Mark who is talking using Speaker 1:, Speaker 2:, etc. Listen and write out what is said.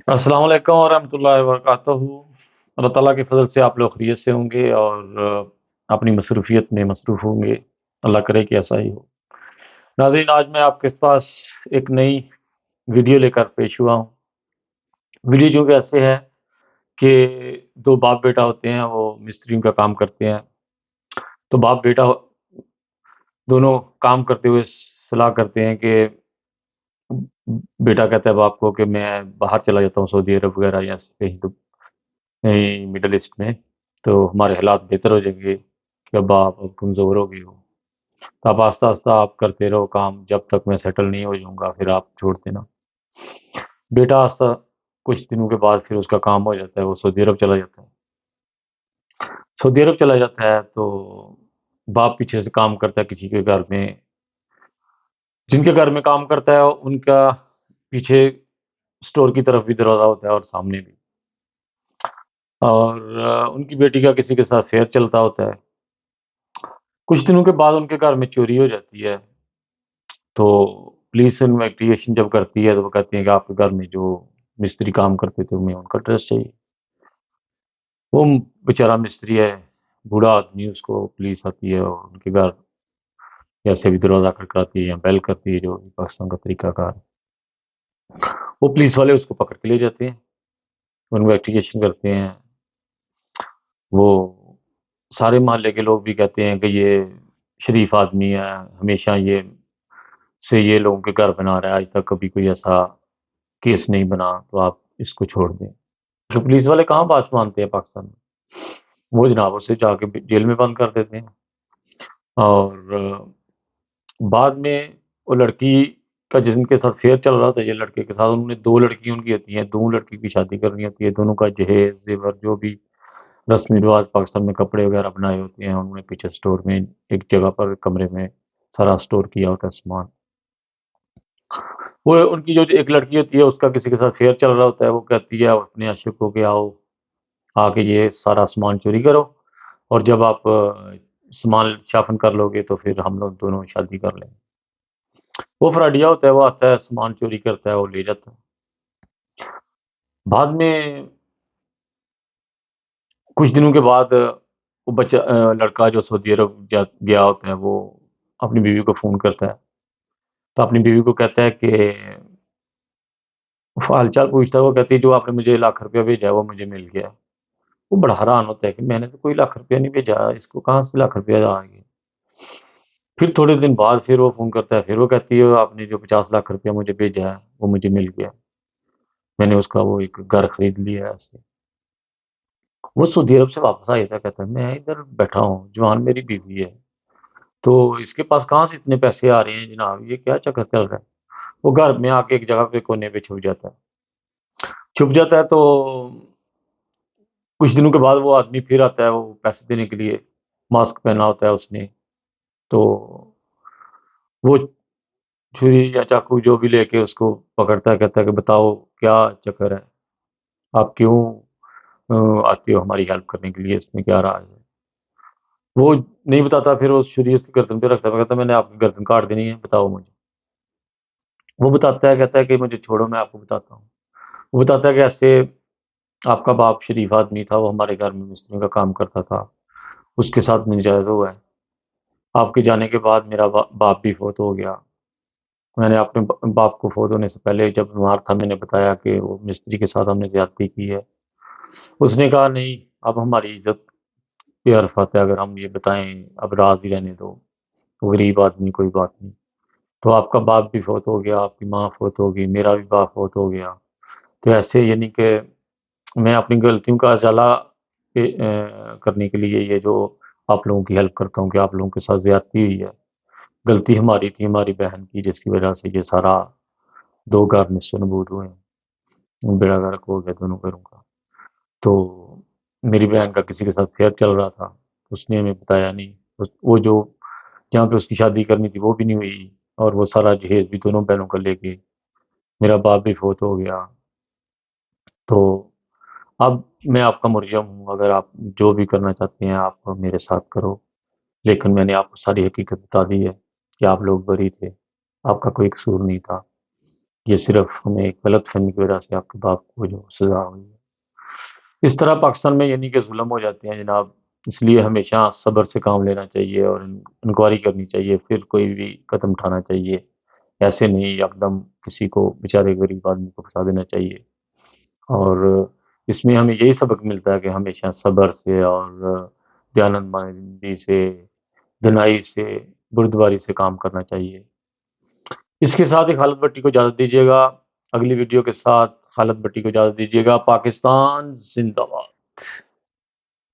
Speaker 1: السلام علیکم ورحمۃ اللہ وبرکاتہ۔ اللہ تعالیٰ کے فضل سے آپ لوگ خیریت سے ہوں گے اور اپنی مصروفیت میں مصروف ہوں گے۔ اللہ کرے کہ ایسا ہی ہو۔ ناظرین، آج میں آپ کے پاس ایک نئی ویڈیو لے کر پیش ہوا ہوں۔ ویڈیو جو کہ ایسے ہے کہ دو باپ بیٹا ہوتے ہیں، وہ مستری کا کام کرتے ہیں۔ تو باپ بیٹا دونوں کام کرتے ہوئے صلاح کرتے ہیں کہ بیٹا کہتا ہے باپ کو کہ میں باہر چلا جاتا ہوں، سعودی عرب وغیرہ یا کہیں تو کہیں مڈل ایسٹ میں، تو ہمارے حالات بہتر ہو جائیں گے کہ ابا آپ اب کمزور ہو گئے ہو، تو آپ آہستہ آہستہ آپ کرتے رہو کام، جب تک میں سیٹل نہیں ہو جاؤں گا پھر آپ چھوڑ دینا۔ بیٹا آہستہ کچھ دنوں کے بعد پھر اس کا کام ہو جاتا ہے، وہ سعودی عرب چلا جاتا ہے۔ سعودی عرب چلا جاتا ہے تو باپ پیچھے سے کام کرتا ہے کسی کے گھر میں، جن کے گھر میں کام کرتا ہے ان کا پیچھے اسٹور کی طرف بھی دروازہ ہوتا ہے اور سامنے بھی، اور ان کی بیٹی کا کسی کے ساتھ فیئر چلتا ہوتا ہے۔ کچھ دنوں کے بعد ان کے گھر میں چوری ہو جاتی ہے، تو پولیس انویسٹیگیشن جب کرتی ہے تو وہ کہتے ہیں کہ آپ کے گھر میں جو مستری کام کرتے تھے ہمیں ان کا ایڈریس چاہیے۔ وہ بیچارہ مستری ہے، بوڑھا آدمی، اس کو پولیس آتی ہے اور ان کے گھر جیسے بھی دروازہ کھٹکھاتی ہے یا بیل کرتی ہے، جو پاکستان کا طریقہ کار ہے، وہ پولیس والے اس کو پکڑ کے لے جاتے ہیں، انویسٹیگیشن کرتے ہیں۔ وہ سارے محلے کے لوگ بھی کہتے ہیں کہ یہ شریف آدمی ہے، ہمیشہ یہ لوگوں کے گھر بنا رہا ہے، آج تک کبھی کوئی ایسا کیس نہیں بنا، تو آپ اس کو چھوڑ دیں۔ تو پولیس والے کہاں بات مانتے ہیں پاکستان میں، وہ جناب اسے جا کے جیل میں بند کر دیتے ہیں۔ اور بعد میں وہ لڑکی کا جن کے ساتھ فیئر چل رہا تھا، یہ لڑکے کے ساتھ، انہوں نے دو لڑکیاں ان کی ہوتی ہیں، دونوں لڑکی کی شادی کرنی ہوتی ہے، دونوں کا جہیز زیور جو بھی رسمی رواج پاکستان میں کپڑے وغیرہ بنائے ہوتے ہیں، انہوں نے پیچھے سٹور میں ایک جگہ پر کمرے میں سارا سٹور کیا ہوتا ہے سامان۔ وہ ان کی جو ایک لڑکی ہوتی ہے، اس کا کسی کے ساتھ فیئر چل رہا ہوتا ہے، وہ کہتی ہے اپنے عاشق کو کہ آؤ آ کے یہ سارا سامان چوری کرو، اور جب آپ سامان شافن کر لو گے تو پھر ہم لوگ دونوں شادی کر لیں گے۔ وہ فراڈیا ہوتا ہے، وہ آتا ہے سامان چوری کرتا ہے، وہ لے جاتا ہے۔ بعد میں کچھ دنوں کے بعد وہ بچہ لڑکا جو سعودی عرب گیا ہوتا ہے، وہ اپنی بیوی کو فون کرتا ہے، تو اپنی بیوی کو کہتا ہے کہ حال چال پوچھتا ہے، وہ کہتی ہے جو آپ نے مجھے لاکھ روپیہ بھیجا ہے وہ مجھے مل گیا ہے۔ وہ بڑا حیران ہوتا ہے کہ میں نے تو کوئی لاکھ روپیہ نہیں بھیجا، اس کو کہاں سے لاکھ روپیہ آ گیا۔ پھر تھوڑے دن بعد پھر وہ فون کرتا ہے، پھر وہ کہتی ہے آپ نے جو 50 لاکھ روپیہ مجھے بھیجا ہے وہ مجھے مل گیا، میں نے اس کا وہ ایک گھر خرید لیا ہے ایسے۔ وہ سعودی عرب سے واپس آیا تھا، کہتا ہے میں ادھر بیٹھا ہوں، جوان میری بیوی ہے، تو اس کے پاس کہاں سے اتنے پیسے آ رہے ہیں جناب، یہ کیا چکر چل رہا ہے۔ وہ گھر میں آ کے ایک جگہ پہ کونے پہ چھپ جاتا ہے تو کچھ دنوں کے بعد وہ آدمی پھر آتا ہے، وہ پیسے دینے کے لیے، ماسک پہنا ہوتا ہے اس نے، تو وہ چھری یا چاقو جو بھی لے کے اس کو پکڑتا ہے، کہتا ہے کہ بتاؤ کیا چکر ہے، آپ کیوں آتے ہو ہماری ہیلپ کرنے کے لیے، اس میں کیا راز ہے۔ وہ نہیں بتاتا، پھر وہ چھری اس کی گردن پہ رکھتا ہے، کہتا ہے میں نے آپ کی گردن کاٹ دینی ہے، بتاؤ مجھے۔ وہ بتاتا ہے، کہتا ہے کہ مجھے چھوڑو، میں آپ کو بتاتا ہوں۔ وہ بتاتا ہے کہ ایسے آپ کا باپ شریف آدمی تھا، وہ ہمارے گھر میں مستری کا کام کرتا تھا، اس کے ساتھ نجائز ہوا ہے، آپ کے جانے کے بعد میرا باپ بھی فوت ہو گیا، میں نے اپنے باپ کو فوت ہونے سے پہلے جب بیمار تھا میں نے بتایا کہ وہ مستری کے ساتھ ہم نے زیادتی کی ہے، اس نے کہا نہیں، اب ہماری عزت پہ حرف آتا ہے اگر ہم یہ بتائیں، اب راز ہی رہنے دو، غریب آدمی کوئی بات نہیں، تو آپ کا باپ بھی فوت ہو گیا، آپ کی ماں فوت ہو گئی، میرا بھی باپ فوت ہو گیا، تو ایسے یعنی کہ میں اپنی غلطیوں کا ازالہ کرنے کے لیے یہ جو آپ لوگوں کی ہیلپ کرتا ہوں کہ آپ لوگوں کے ساتھ زیادتی ہوئی ہے، غلطی ہماری تھی، ہماری بہن کی، جس کی وجہ سے یہ سارا دو گھر نصف نبود ہوئے ہیں، بیڑا غرق ہو گیا دونوں گھروں کا۔ تو میری بہن کا کسی کے ساتھ فیئر چل رہا تھا، اس نے ہمیں بتایا نہیں، وہ جو جہاں پہ اس کی شادی کرنی تھی وہ بھی نہیں ہوئی، اور وہ سارا جہیز بھی دونوں بہنوں کا لے کے میرا باپ بھی فوت ہو گیا۔ تو اب میں آپ کا مرجم ہوں، اگر آپ جو بھی کرنا چاہتے ہیں آپ میرے ساتھ کرو، لیکن میں نے آپ کو ساری حقیقت بتا دی ہے کہ آپ لوگ بری تھے، آپ کا کوئی قصور نہیں تھا، یہ صرف ہمیں ایک غلط فہمی کی وجہ سے آپ کے باپ کو جو سزا ہوئی ہے۔ اس طرح پاکستان میں یعنی کہ ظلم ہو جاتے ہیں جناب، اس لیے ہمیشہ صبر سے کام لینا چاہیے اور انکوائری کرنی چاہیے، پھر کوئی بھی قدم اٹھانا چاہیے۔ ایسے نہیں یکدم کسی کو بیچارے غریب آدمی کو پھنسا دینا چاہیے۔ اور اس میں ہمیں یہی سبق ملتا ہے کہ ہمیشہ صبر سے اور دیانتمندی سے، دنائی سے، بردباری سے کام کرنا چاہیے۔ اس کے ساتھ ہی خالد بٹی کو اجازت دیجیے گا، اگلی ویڈیو کے ساتھ خالد بٹی کو اجازت دیجیے گا۔ پاکستان زندہ باد۔